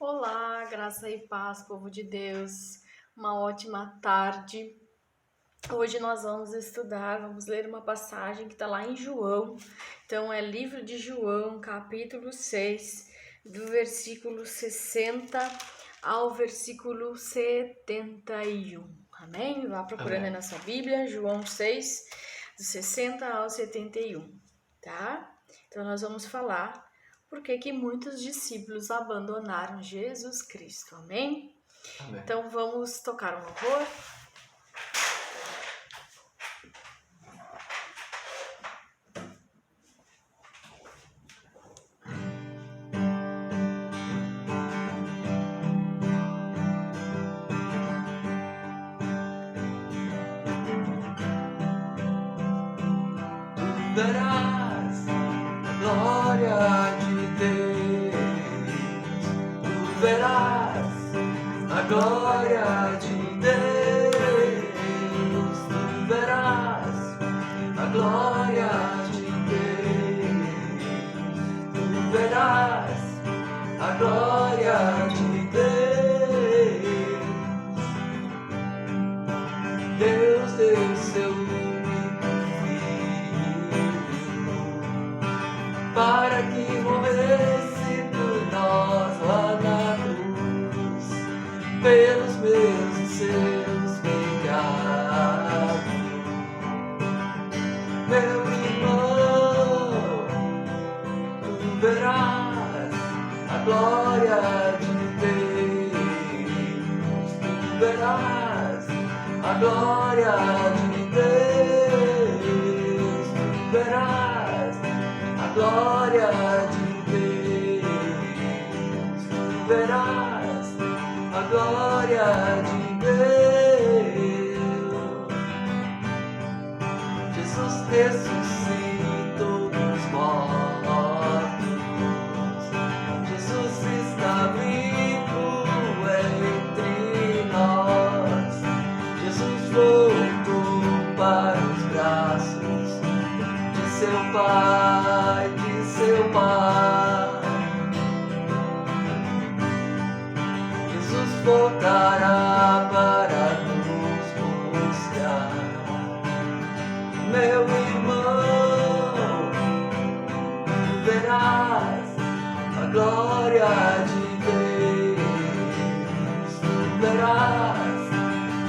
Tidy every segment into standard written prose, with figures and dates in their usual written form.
Olá, graça e paz, povo de Deus. Uma ótima tarde. Hoje nós vamos ler uma passagem que está lá em João. Então, é livro de João, capítulo 6, do versículo 60 ao versículo 71. Amém? Vá procurando aí Amém. na sua Bíblia, João 6, do 60 ao 71, tá? Então, nós vamos falar por que muitos discípulos abandonaram Jesus Cristo. Amém? Amém. Então, vamos tocar um louvor. Verás a glória de Deus. Tu verás a glória de Deus. Tu verás a glória de Deus. Tu verás a glória de Deus. Deus deu seu para que morresse por nós lá na cruz, pelos meus e seus pecados. Meu irmão, tu verás a glória de Deus, tu verás a glória de Deus, tu verás a glória de Deus, tu verás a glória de Deus. Jesus ressuscitou dos mortos, Jesus está vivo entre nós, Jesus voltou para os braços de seu Pai, seu Pai. Jesus voltará para nos buscar. Meu irmão, tu verás a glória de Deus. Tu verás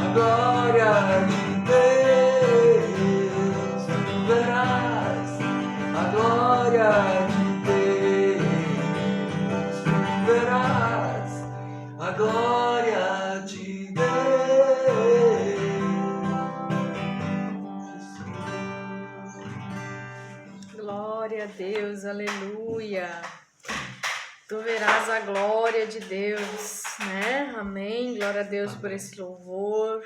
a glória de Deus. Tu verás a glória de Deus, tu verás a glória de Deus. Glória a Deus, aleluia. Tu verás a glória de Deus, né? Amém. Glória a Deus por esse louvor.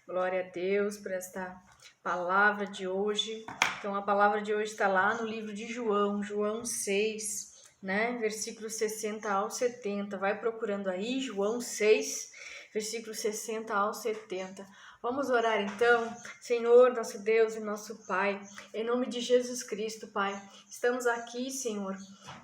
Glória a Deus por esta palavra de hoje. Então, a palavra de hoje está lá no livro de João, João 6, né? Versículos 60 ao 70. Vai procurando aí, João 6, versículos 60 ao 70. Vamos orar então, Senhor, nosso Deus e nosso Pai, em nome de Jesus Cristo, Pai. Estamos aqui, Senhor,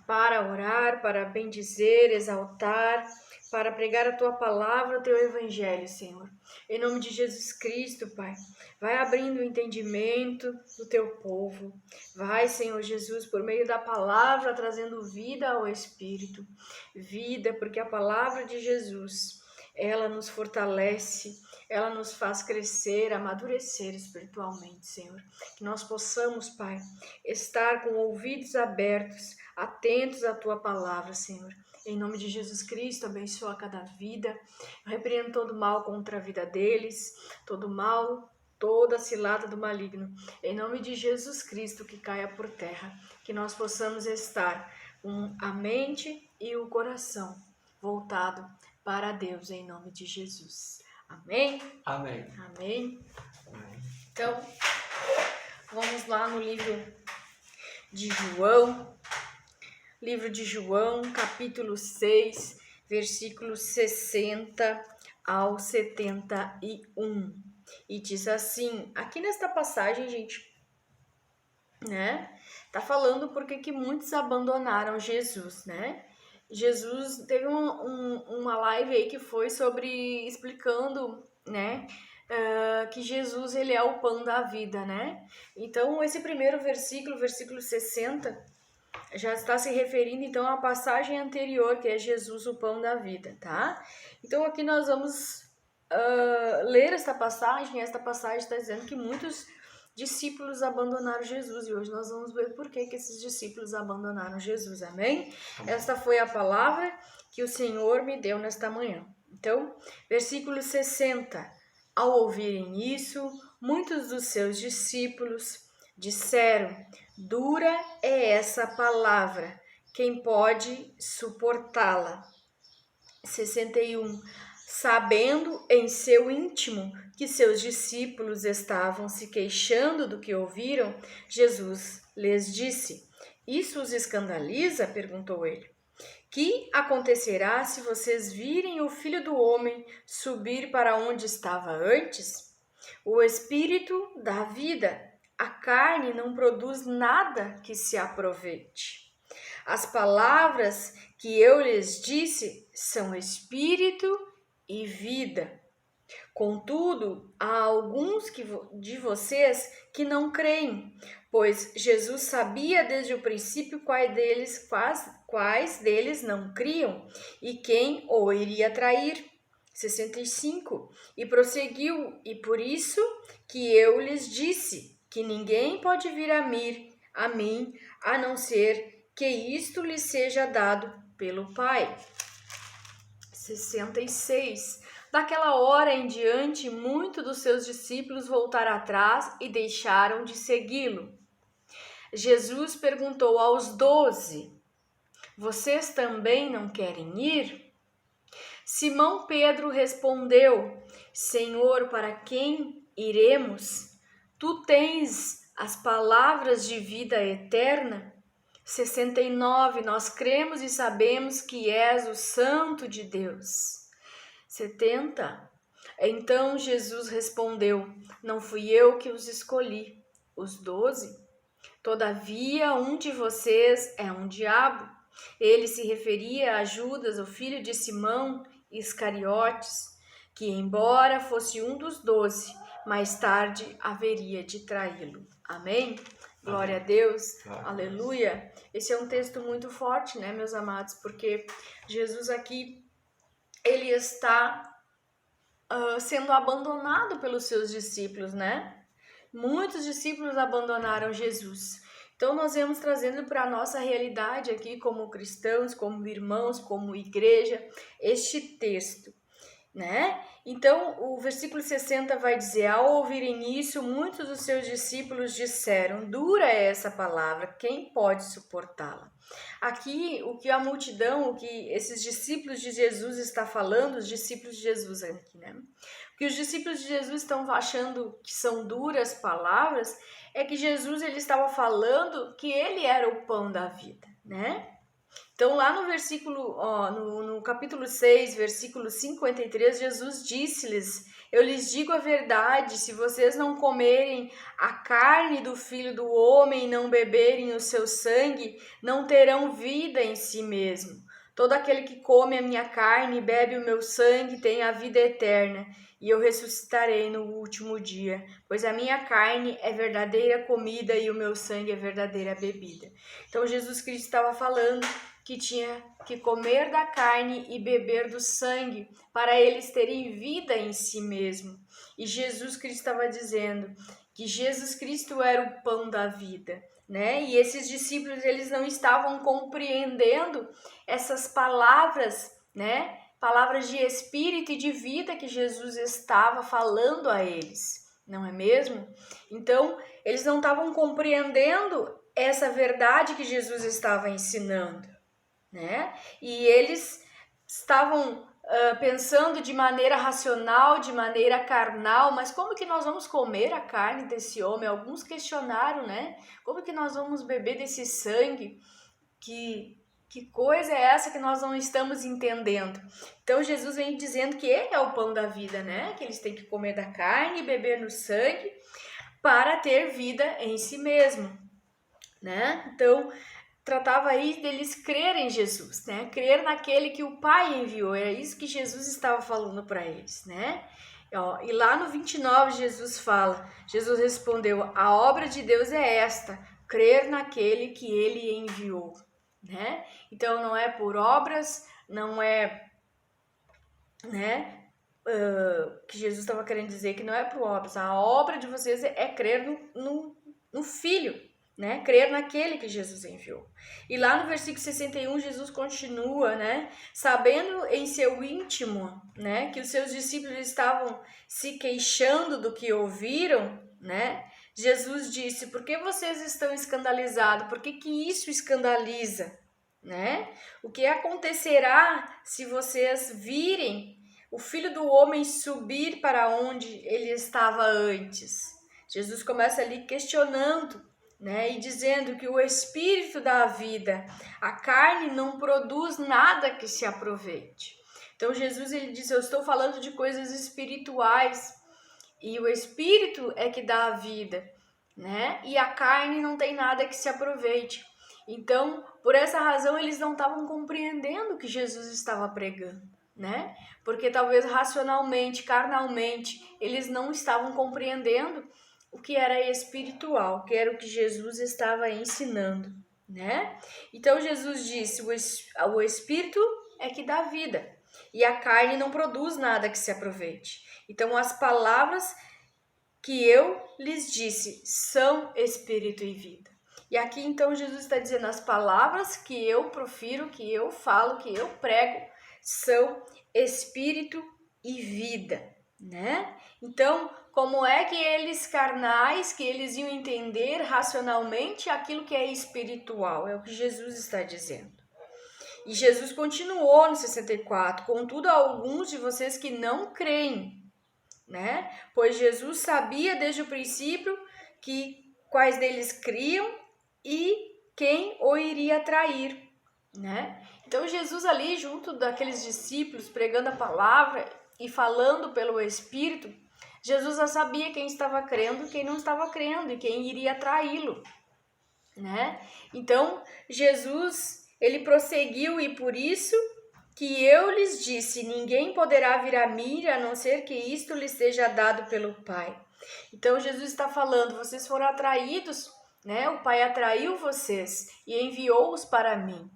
para orar, para bendizer, exaltar, para pregar a Tua palavra, o Teu Evangelho, Senhor. Em nome de Jesus Cristo, Pai, vai abrindo o entendimento do Teu povo. Vai, Senhor Jesus, por meio da palavra, trazendo vida ao Espírito. Vida, porque a palavra de Jesus, ela nos fortalece, ela nos faz crescer, amadurecer espiritualmente, Senhor. Que nós possamos, Pai, estar com ouvidos abertos, atentos à Tua palavra, Senhor. Em nome de Jesus Cristo, abençoa cada vida. Eu repreendo todo mal contra a vida deles, todo mal, toda cilada do maligno. Em nome de Jesus Cristo, que caia por terra. Que nós possamos estar com a mente e o coração voltado para Deus, em nome de Jesus. Amém? Amém. Amém. Então, vamos lá no livro de João. Livro de João, capítulo 6, versículos 60 ao 71. E diz assim, aqui nesta passagem, gente, né? Tá falando porque que muitos abandonaram Jesus, né? Jesus teve uma live aí que foi sobre explicando, né, que Jesus ele é o pão da vida, né? Então esse primeiro versículo, versículo 60, já está se referindo então à passagem anterior, que é Jesus o pão da vida, tá? Então aqui nós vamos ler esta passagem está dizendo que muitos discípulos abandonaram Jesus, e hoje nós vamos ver por que esses discípulos abandonaram Jesus, amém? Esta foi a palavra que o Senhor me deu nesta manhã. Então, versículo 60, ao ouvirem isso, muitos dos seus discípulos disseram: dura é essa palavra, quem pode suportá-la? 61. Sabendo em seu íntimo que seus discípulos estavam se queixando do que ouviram, Jesus lhes disse: isso os escandaliza? Perguntou ele. Que acontecerá se vocês virem o Filho do Homem subir para onde estava antes? O Espírito dá vida, a carne não produz nada que se aproveite. As palavras que eu lhes disse são espírito e vida. Contudo, há alguns de vocês que não creem, pois Jesus sabia desde o princípio quais deles não criam e quem o iria trair. 65. E prosseguiu: e por isso que eu lhes disse que ninguém pode vir a mim, a não ser que isto lhe seja dado pelo Pai. 66. Daquela hora em diante, muitos dos seus discípulos voltaram atrás e deixaram de segui-lo. Jesus perguntou aos 12: vocês também não querem ir? Simão Pedro respondeu: Senhor, para quem iremos? Tu tens as palavras de vida eterna. 69. Nós cremos e sabemos que és o Santo de Deus. 70. Então Jesus respondeu: não fui eu que os escolhi, os 12. Todavia um de vocês é um diabo. Ele se referia a Judas, o filho de Simão Iscariotes, que embora fosse um dos 12, mais tarde haveria de traí-lo. Amém? Glória a Deus, aleluia. Esse é um texto muito forte, né, meus amados, porque Jesus aqui, ele está sendo abandonado pelos seus discípulos, né? Muitos discípulos abandonaram Jesus. Então nós vamos trazendo para a nossa realidade aqui, como cristãos, como irmãos, como igreja, este texto, né? Então o versículo 60 vai dizer: ao ouvirem isso, muitos dos seus discípulos disseram: dura é essa palavra, quem pode suportá-la? Aqui, o que a multidão, o que esses discípulos de Jesus está falando, os discípulos de Jesus aqui, né? O que os discípulos de Jesus estão achando que são duras palavras é que Jesus ele estava falando que ele era o pão da vida, né? Então, lá no versículo, no capítulo 6, versículo 53, Jesus disse-lhes: eu lhes digo a verdade, se vocês não comerem a carne do Filho do Homem e não beberem o seu sangue, não terão vida em si mesmo. Todo aquele que come a minha carne e bebe o meu sangue tem a vida eterna, e eu ressuscitarei no último dia, pois a minha carne é verdadeira comida e o meu sangue é verdadeira bebida. Então, Jesus Cristo estava falando que tinha que comer da carne e beber do sangue para eles terem vida em si mesmo. E Jesus Cristo estava dizendo que Jesus Cristo era o pão da vida, né? E esses discípulos, eles não estavam compreendendo essas palavras, né? Palavras de espírito e de vida que Jesus estava falando a eles, não é mesmo? Então, eles não estavam compreendendo essa verdade que Jesus estava ensinando, né? E eles estavam pensando de maneira racional, de maneira carnal, mas como que nós vamos comer a carne desse homem? Alguns questionaram, né? Como que nós vamos beber desse sangue? Que coisa é essa que nós não estamos entendendo? Então Jesus vem dizendo que ele é o pão da vida, né? Que eles têm que comer da carne e beber no sangue para ter vida em si mesmo, né? Então tratava aí deles crerem em Jesus, né? Crer naquele que o Pai enviou. Era isso que Jesus estava falando para eles, né? E lá no 29 Jesus respondeu, a obra de Deus é esta, crer naquele que ele enviou, né? Então não é por obras, não é, né? Que Jesus estava querendo dizer que não é por obras, a obra de vocês é crer no Filho, né? Crer naquele que Jesus enviou. E lá no versículo 61, Jesus continua, né? Sabendo em seu íntimo, né? Que os seus discípulos estavam se queixando do que ouviram, né? Jesus disse, por que vocês estão escandalizados? Por que isso escandaliza, né? O que acontecerá se vocês virem o Filho do Homem subir para onde ele estava antes? Jesus começa ali questionando, né, e dizendo que o Espírito dá a vida, a carne não produz nada que se aproveite. Então Jesus ele diz, eu estou falando de coisas espirituais e o Espírito é que dá a vida, né? E a carne não tem nada que se aproveite. Então, por essa razão, eles não estavam compreendendo o que Jesus estava pregando, né? Porque talvez racionalmente, carnalmente, eles não estavam compreendendo o que era espiritual, que era o que Jesus estava ensinando, né? Então Jesus disse, o Espírito é que dá vida, e a carne não produz nada que se aproveite. Então as palavras que eu lhes disse são Espírito e vida. E aqui então Jesus está dizendo, as palavras que eu profiro, que eu falo, que eu prego, são Espírito e vida, né? Então, como é que eles carnais, que eles iam entender racionalmente aquilo que é espiritual? É o que Jesus está dizendo. E Jesus continuou no 64, contudo, há alguns de vocês que não creem, né? Pois Jesus sabia desde o princípio que quais deles criam e quem o iria trair, né? Então Jesus ali junto daqueles discípulos pregando a palavra e falando pelo Espírito, Jesus já sabia quem estava crendo e quem não estava crendo e quem iria traí-lo, né? Então Jesus ele prosseguiu e por isso que eu lhes disse, ninguém poderá vir a mim a não ser que isto lhes seja dado pelo Pai. Então Jesus está falando, vocês foram atraídos, né? O Pai atraiu vocês e enviou-os para mim,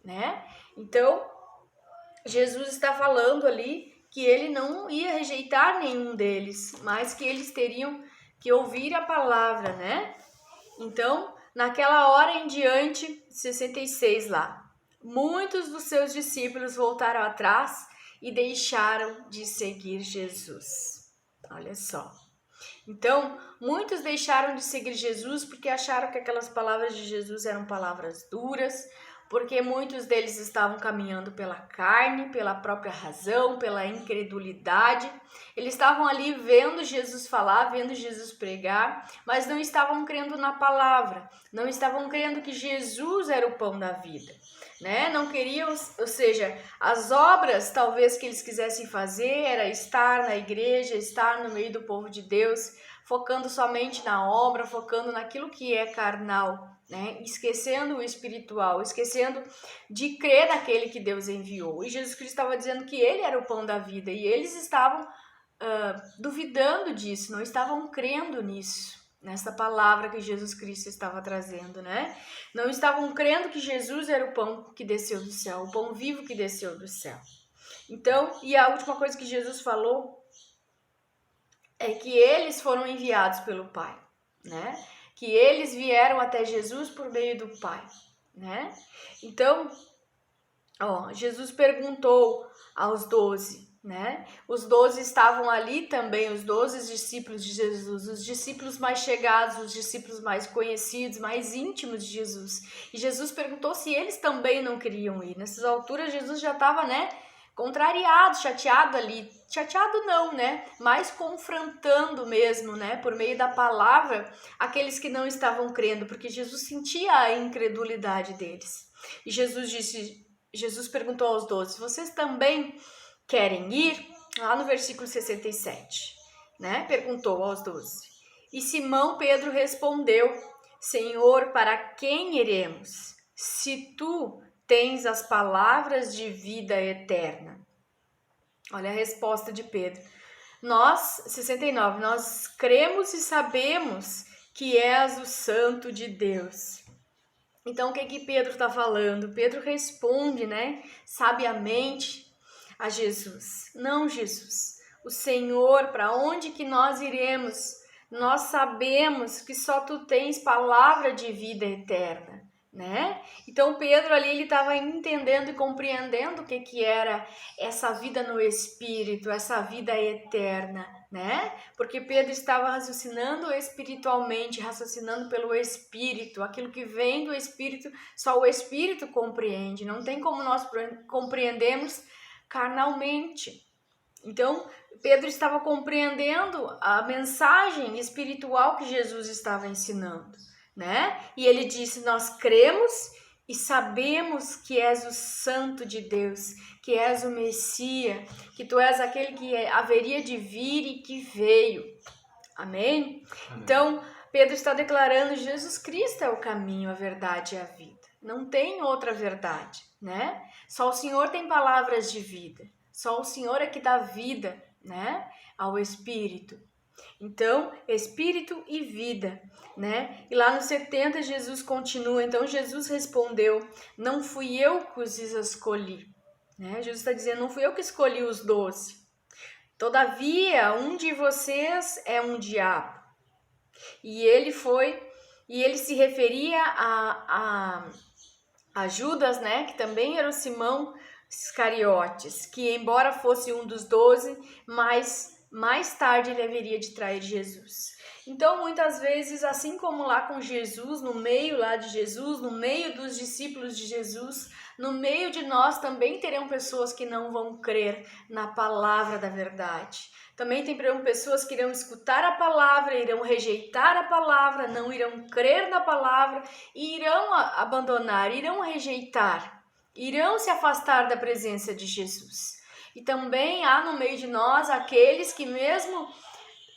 né? Então Jesus está falando ali que ele não ia rejeitar nenhum deles, mas que eles teriam que ouvir a palavra, né? Então, naquela hora em diante, 66 lá, muitos dos seus discípulos voltaram atrás e deixaram de seguir Jesus. Olha só. Então, muitos deixaram de seguir Jesus porque acharam que aquelas palavras de Jesus eram palavras duras, porque muitos deles estavam caminhando pela carne, pela própria razão, pela incredulidade. Eles estavam ali vendo Jesus falar, vendo Jesus pregar, mas não estavam crendo na palavra, não estavam crendo que Jesus era o pão da vida, né? Não queriam, ou seja, as obras talvez que eles quisessem fazer era estar na igreja, estar no meio do povo de Deus, focando somente na obra, focando naquilo que é carnal, né? Esquecendo o espiritual, esquecendo de crer naquele que Deus enviou. E Jesus Cristo estava dizendo que ele era o pão da vida e eles estavam duvidando disso, não estavam crendo nisso, nessa palavra que Jesus Cristo estava trazendo, né? Não estavam crendo que Jesus era o pão que desceu do céu, o pão vivo que desceu do céu. Então, e a última coisa que Jesus falou é que eles foram enviados pelo Pai, né? Que eles vieram até Jesus por meio do Pai, né? Então, Jesus perguntou aos 12, né? Os 12 estavam ali também, os 12 discípulos de Jesus, os discípulos mais chegados, os discípulos mais conhecidos, mais íntimos de Jesus. E Jesus perguntou se eles também não queriam ir. Nessas alturas, Jesus já estava, né? Contrariado, chateado ali, chateado não, né? Mas confrontando mesmo, né? Por meio da palavra, aqueles que não estavam crendo, porque Jesus sentia a incredulidade deles. E Jesus perguntou aos 12, vocês também querem ir? Lá no versículo 67, né? Perguntou aos 12. E Simão Pedro respondeu, Senhor, para quem iremos? se tu tens as palavras de vida eterna? Olha a resposta de Pedro. 69, nós cremos e sabemos que és o Santo de Deus. Então, o que Pedro está falando? Pedro responde, sabiamente a Jesus. Não, Jesus, o Senhor, para onde que nós iremos? Nós sabemos que só tu tens palavra de vida eterna, Então, Pedro ali, ele estava entendendo e compreendendo o que era essa vida no Espírito, essa vida eterna, Porque Pedro estava raciocinando espiritualmente, raciocinando pelo Espírito, aquilo que vem do Espírito, só o Espírito compreende, não tem como nós compreendermos carnalmente. Então, Pedro estava compreendendo a mensagem espiritual que Jesus estava ensinando, E ele disse, nós cremos e sabemos que és o Santo de Deus, que és o Messias, que tu és aquele que haveria de vir e que veio. Amém? Então, Pedro está declarando, Jesus Cristo é o caminho, a verdade e a vida. Não tem outra verdade, Só o Senhor tem palavras de vida. Só o Senhor é que dá vida, ao Espírito. Então, Espírito e vida, E lá no 70, Jesus continua. Então, Jesus respondeu, não fui eu que os escolhi, Jesus está dizendo, não fui eu que escolhi os 12. Todavia, um de vocês é um diabo. E ele se referia a Judas, que também era o Simão Iscariotes, que embora fosse um dos 12, mas mais tarde ele haveria de trair Jesus. Então, muitas vezes, assim como lá com Jesus, no meio lá de Jesus, no meio dos discípulos de Jesus, no meio de nós também terão pessoas que não vão crer na palavra da verdade. Também terão pessoas que irão escutar a palavra, irão rejeitar a palavra, não irão crer na palavra, e irão abandonar, irão rejeitar, irão se afastar da presença de Jesus. E também há no meio de nós aqueles que mesmo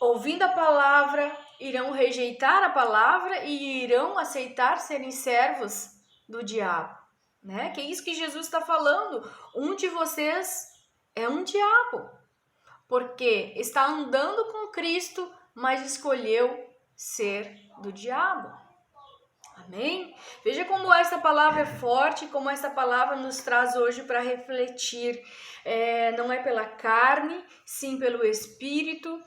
ouvindo a palavra, irão rejeitar a palavra e irão aceitar serem servos do diabo, Que é isso que Jesus está falando. Um de vocês é um diabo, porque está andando com Cristo, mas escolheu ser do diabo. Amém? Veja como essa palavra é forte, como essa palavra nos traz hoje para refletir. Não é pela carne, sim pelo Espírito,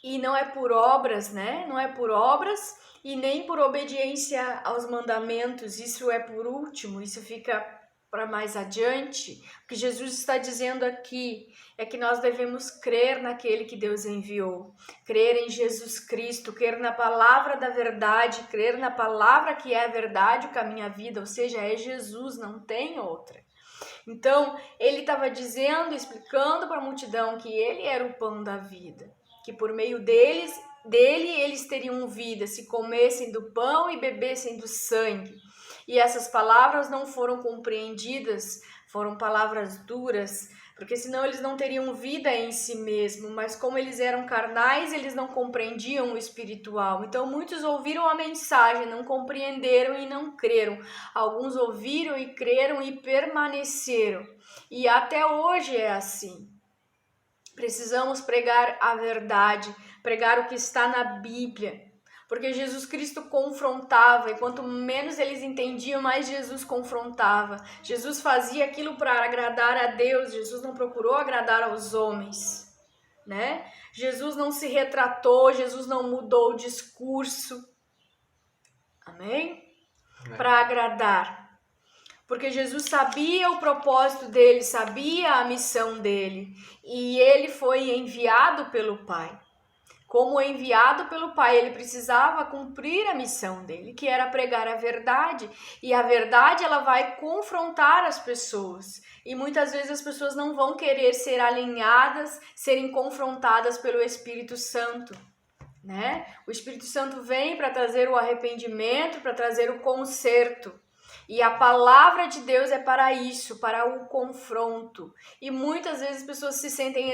e não é por obras, Não é por obras e nem por obediência aos mandamentos. Isso é por último, isso fica para mais adiante. O que Jesus está dizendo aqui é que nós devemos crer naquele que Deus enviou, crer em Jesus Cristo, crer na palavra da verdade, crer na palavra que é a verdade, o caminho, a vida, ou seja, é Jesus, não tem outra. Então, ele estava dizendo, explicando para a multidão que ele era o pão da vida, que por meio dele eles teriam vida, se comessem do pão e bebessem do sangue. E essas palavras não foram compreendidas, foram palavras duras, porque senão eles não teriam vida em si mesmo, mas como eles eram carnais, eles não compreendiam o espiritual. Então muitos ouviram a mensagem, não compreenderam e não creram. Alguns ouviram e creram e permaneceram. E até hoje é assim. Precisamos pregar a verdade, pregar o que está na Bíblia, porque Jesus Cristo confrontava, e quanto menos eles entendiam, mais Jesus confrontava. Jesus fazia aquilo para agradar a Deus, Jesus não procurou agradar aos homens, Jesus não se retratou, Jesus não mudou o discurso, amém? Para agradar. Porque Jesus sabia o propósito dele, sabia a missão dele, e ele foi enviado pelo Pai. Como enviado pelo Pai, ele precisava cumprir a missão dele, que era pregar a verdade. E a verdade, ela vai confrontar as pessoas. E muitas vezes as pessoas não vão querer ser alinhadas, serem confrontadas pelo Espírito Santo, O Espírito Santo vem para trazer o arrependimento, para trazer o conserto. E a palavra de Deus é para isso, para o confronto. E muitas vezes as pessoas se sentem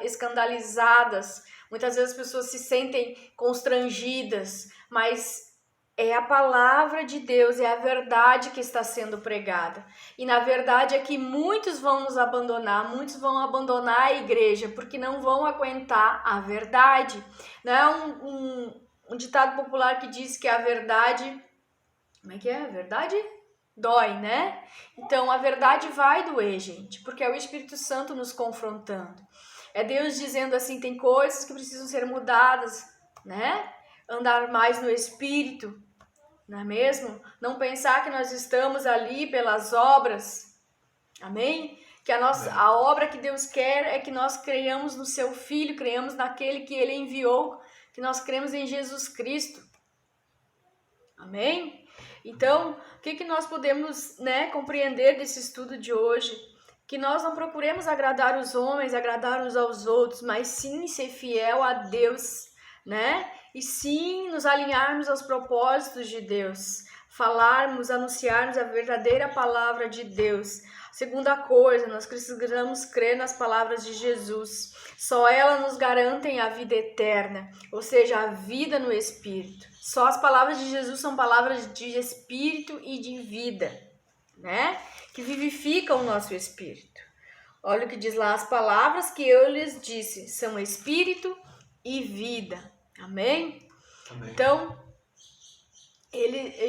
escandalizadas, muitas vezes as pessoas se sentem constrangidas, mas É a palavra de Deus, é a verdade que está sendo pregada. E na verdade é que muitos vão nos abandonar, muitos vão abandonar a igreja, porque não vão aguentar a verdade. Não é um ditado popular que diz que a verdade... Como é que é? A verdade dói, né? Então a verdade vai doer, gente, porque é o Espírito Santo nos confrontando. É Deus dizendo assim, tem coisas que precisam ser mudadas, né? Andar mais no Espírito, não é mesmo? Não pensar que nós estamos ali pelas obras, amém? Que a obra que Deus quer é que nós creiamos no seu Filho, creiamos naquele que Ele enviou, que nós cremos em Jesus Cristo, amém? Então, o que nós podemos, né, compreender desse estudo de hoje? Que nós não procuremos agradar os homens, agradar uns aos outros, mas sim ser fiel a Deus, né? E sim nos alinharmos aos propósitos de Deus, falarmos, anunciarmos a verdadeira palavra de Deus. Segunda coisa, nós precisamos crer nas palavras de Jesus. Só elas nos garantem a vida eterna, ou seja, a vida no Espírito. Só as palavras de Jesus são palavras de Espírito e de vida, né? Que vivificam o nosso espírito. Olha o que diz lá, as palavras que eu lhes disse são espírito e vida. Amém? Amém. Então,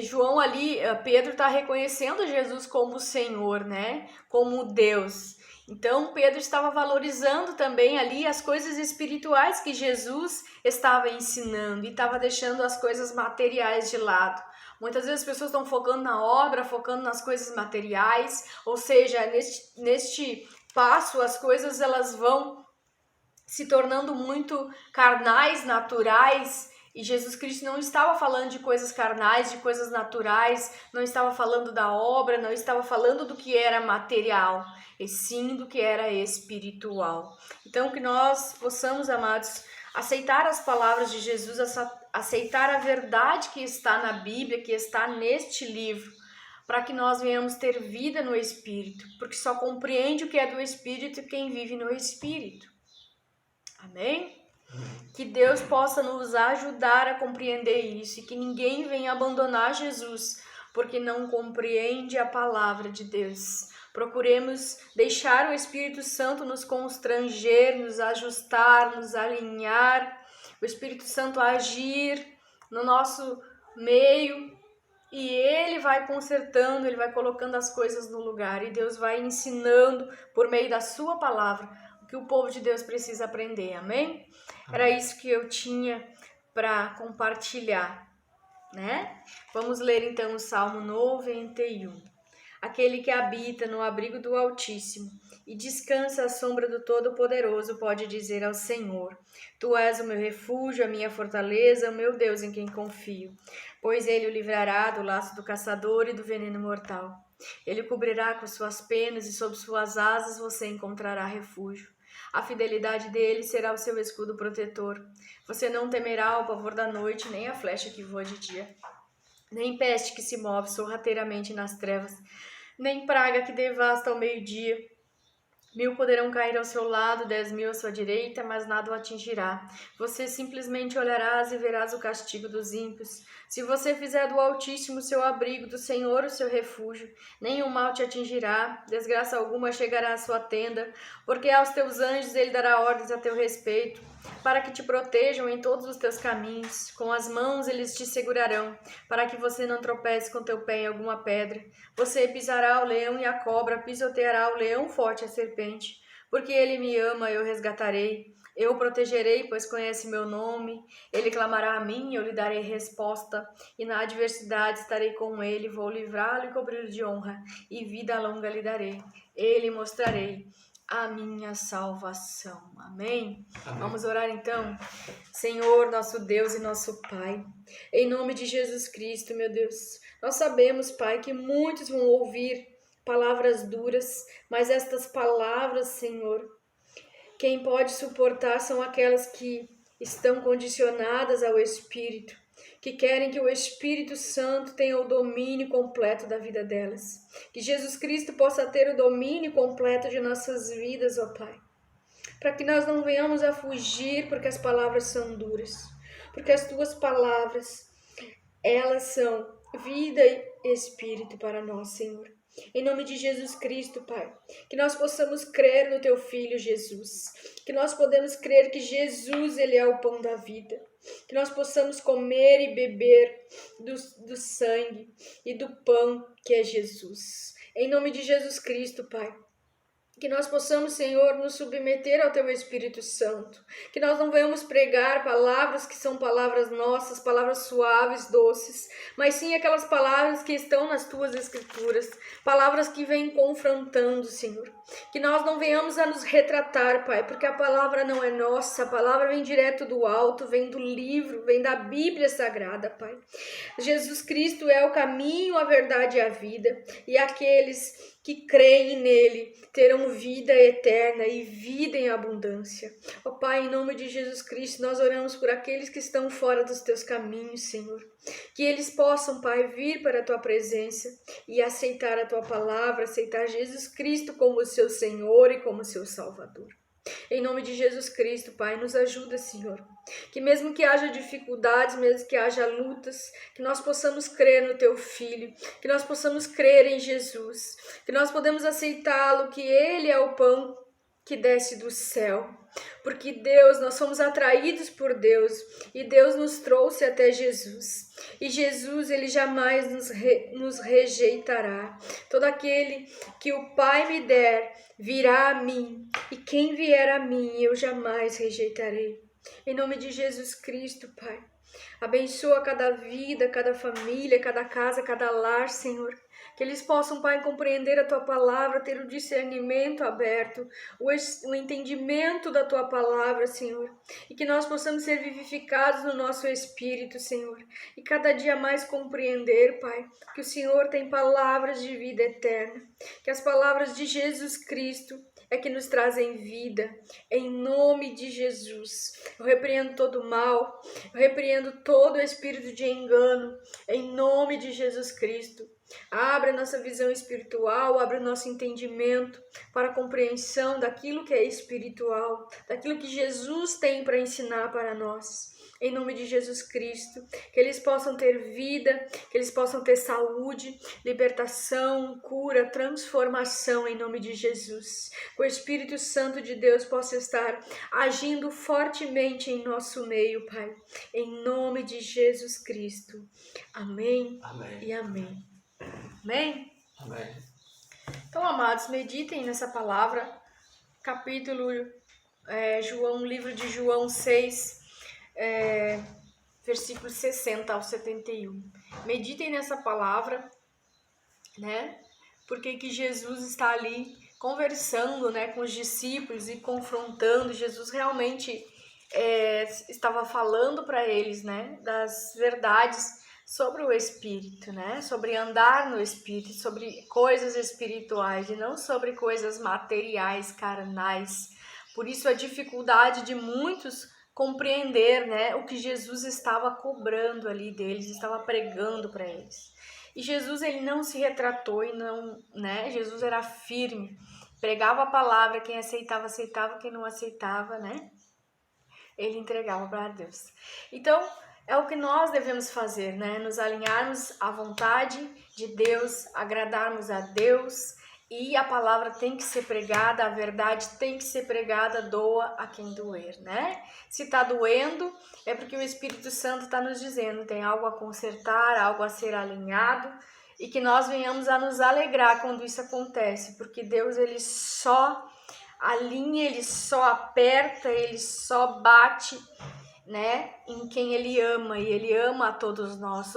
João ali, Pedro está reconhecendo Jesus como Senhor, né? Como Deus. Então, Pedro estava valorizando também ali as coisas espirituais que Jesus estava ensinando e estava deixando as coisas materiais de lado. Muitas vezes as pessoas estão focando na obra, focando nas coisas materiais, ou seja, neste passo as coisas elas vão se tornando muito carnais, naturais, e Jesus Cristo não estava falando de coisas carnais, de coisas naturais, não estava falando da obra, não estava falando do que era material, e sim do que era espiritual. Então que nós possamos, amados, aceitar as palavras de Jesus, aceitar a verdade que está na Bíblia, que está neste livro, para que nós venhamos ter vida no Espírito, porque só compreende o que é do Espírito quem vive no Espírito. Amém? Que Deus possa nos ajudar a compreender isso e que ninguém venha abandonar Jesus porque não compreende a palavra de Deus. Procuremos deixar o Espírito Santo nos constranger, nos ajustar, nos alinhar, o Espírito Santo agir no nosso meio e Ele vai consertando, Ele vai colocando as coisas no lugar e Deus vai ensinando por meio da sua palavra que o povo de Deus precisa aprender, amém? Era isso que eu tinha para compartilhar, né? Vamos ler então o Salmo 91. Aquele que habita no abrigo do Altíssimo e descansa à sombra do Todo-Poderoso pode dizer ao Senhor: Tu és o meu refúgio, a minha fortaleza, o meu Deus em quem confio. Pois ele o livrará do laço do caçador e do veneno mortal. Ele o cobrirá com suas penas e sob suas asas você encontrará refúgio. A fidelidade dele será o seu escudo protetor. Você não temerá o pavor da noite, nem a flecha que voa de dia, nem peste que se move sorrateiramente nas trevas, nem praga que devasta ao meio-dia. 1000 poderão cair ao seu lado, 10.000 à sua direita, mas nada o atingirá. Você simplesmente olharás e verás o castigo dos ímpios. Se você fizer do Altíssimo seu abrigo, do Senhor o seu refúgio, nenhum mal te atingirá, desgraça alguma chegará à sua tenda, porque aos teus anjos ele dará ordens a teu respeito, para que te protejam em todos os teus caminhos. Com as mãos eles te segurarão, para que você não tropece com teu pé em alguma pedra. Você pisará o leão e a cobra, pisoteará o leão forte e a serpente. Porque ele me ama, eu resgatarei. Eu o protegerei, pois conhece meu nome. Ele clamará a mim, eu lhe darei resposta. E na adversidade estarei com ele, vou livrá-lo e cobri-lo de honra. E vida longa lhe darei. Ele mostrarei a minha salvação. Amém? Amém. Vamos orar então. Senhor, nosso Deus e nosso Pai, em nome de Jesus Cristo, meu Deus, nós sabemos, Pai, que muitos vão ouvir palavras duras, mas estas palavras, Senhor, quem pode suportar são aquelas que estão condicionadas ao Espírito, que querem que o Espírito Santo tenha o domínio completo da vida delas. Que Jesus Cristo possa ter o domínio completo de nossas vidas, ó Pai. Para que nós não venhamos a fugir porque as palavras são duras. Porque as tuas palavras, elas são vida e espírito para nós, Senhor. Em nome de Jesus Cristo, Pai, que nós possamos crer no Teu Filho Jesus, que nós podemos crer que Jesus, Ele é o pão da vida, que nós possamos comer e beber do sangue e do pão que é Jesus. Em nome de Jesus Cristo, Pai, que nós possamos, Senhor, nos submeter ao Teu Espírito Santo. Que nós não venhamos pregar palavras que são palavras nossas, palavras suaves, doces, mas sim aquelas palavras que estão nas Tuas Escrituras, palavras que vêm confrontando, Senhor. Que nós não venhamos a nos retratar, Pai, porque a palavra não é nossa, a palavra vem direto do alto, vem do livro, vem da Bíblia Sagrada, Pai. Jesus Cristo é o caminho, a verdade e a vida, e aqueles que creem nele terão vida eterna e vida em abundância. Ó Pai, em nome de Jesus Cristo, nós oramos por aqueles que estão fora dos teus caminhos, Senhor. Que eles possam, Pai, vir para a tua presença e aceitar a tua palavra, aceitar Jesus Cristo como seu Senhor e como seu Salvador. Em nome de Jesus Cristo, Pai, nos ajuda, Senhor. Que mesmo que haja dificuldades, mesmo que haja lutas, que nós possamos crer no Teu Filho, que nós possamos crer em Jesus, que nós podemos aceitá-lo, que Ele é o pão que desce do céu. Porque Deus, nós somos atraídos por Deus e Deus nos trouxe até Jesus. E Jesus, Ele jamais nos rejeitará. Todo aquele que o Pai me der virá a mim, e quem vier a mim eu jamais rejeitarei. Em nome de Jesus Cristo, Pai, abençoa cada vida, cada família, cada casa, cada lar, Senhor. Que eles possam, Pai, compreender a Tua palavra, ter o discernimento aberto, o entendimento da Tua palavra, Senhor. E que nós possamos ser vivificados no nosso espírito, Senhor. E cada dia mais compreender, Pai, que o Senhor tem palavras de vida eterna. Que as palavras de Jesus Cristo é que nos trazem vida. Em nome de Jesus. Eu repreendo todo o mal, eu repreendo todo o espírito de engano. Em nome de Jesus Cristo. Abre a nossa visão espiritual, abre o nosso entendimento para a compreensão daquilo que é espiritual, daquilo que Jesus tem para ensinar para nós. Em nome de Jesus Cristo, que eles possam ter vida, que eles possam ter saúde, libertação, cura, transformação em nome de Jesus. Que o Espírito Santo de Deus possa estar agindo fortemente em nosso meio, Pai. Em nome de Jesus Cristo. Amém, Amém. E amém. Amém? Amém. Então, amados, meditem nessa palavra, capítulo livro de João 6, versículos 60 ao 71. Meditem nessa palavra, né? Porque que Jesus está ali conversando, né, com os discípulos e confrontando. Jesus realmente estava falando para eles, né, das verdades sobre o Espírito, né? Sobre andar no Espírito, sobre coisas espirituais e não sobre coisas materiais, carnais. Por isso a dificuldade de muitos compreender, né, o que Jesus estava cobrando ali deles, estava pregando para eles. E Jesus, ele não se retratou e não, né? Jesus era firme, pregava a palavra, quem aceitava, aceitava, quem não aceitava, né? Ele entregava para Deus. Então, é o que nós devemos fazer, né? Nos alinharmos à vontade de Deus, agradarmos a Deus, e a palavra tem que ser pregada, a verdade tem que ser pregada, doa a quem doer, né? Se está doendo, é porque o Espírito Santo está nos dizendo, tem algo a consertar, algo a ser alinhado, e que nós venhamos a nos alegrar quando isso acontece, porque Deus, ele só alinha, ele só aperta, ele só bate, né, em quem ele ama, e ele ama a todos nós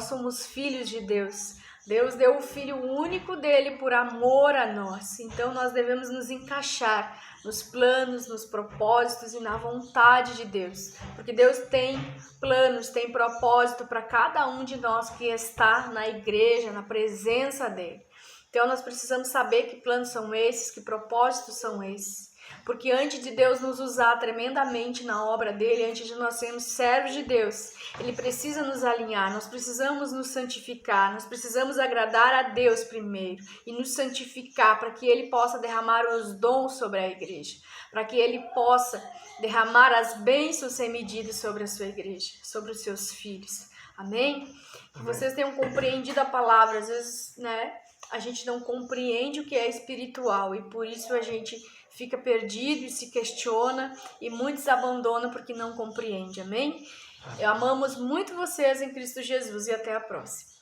somos filhos de Deus. Deus deu o Filho único dele por amor a nós, então nós devemos nos encaixar nos planos, nos propósitos e na vontade de Deus, porque Deus tem planos, tem propósito para cada um de nós que está na igreja, na presença dele. Então nós precisamos saber que planos são esses, que propósitos são esses. Porque antes de Deus nos usar tremendamente na obra dele, antes de nós sermos servos de Deus, ele precisa nos alinhar, nós precisamos nos santificar, nós precisamos agradar a Deus primeiro e nos santificar para que ele possa derramar os dons sobre a igreja, para que ele possa derramar as bênçãos sem medida sobre a sua igreja, sobre os seus filhos. Amém? Que vocês tenham compreendido a palavra. Às vezes, né, a gente não compreende o que é espiritual e por isso a gente fica perdido e se questiona e muitos abandonam porque não compreende. Amém? Amamos muito vocês em Cristo Jesus e até a próxima.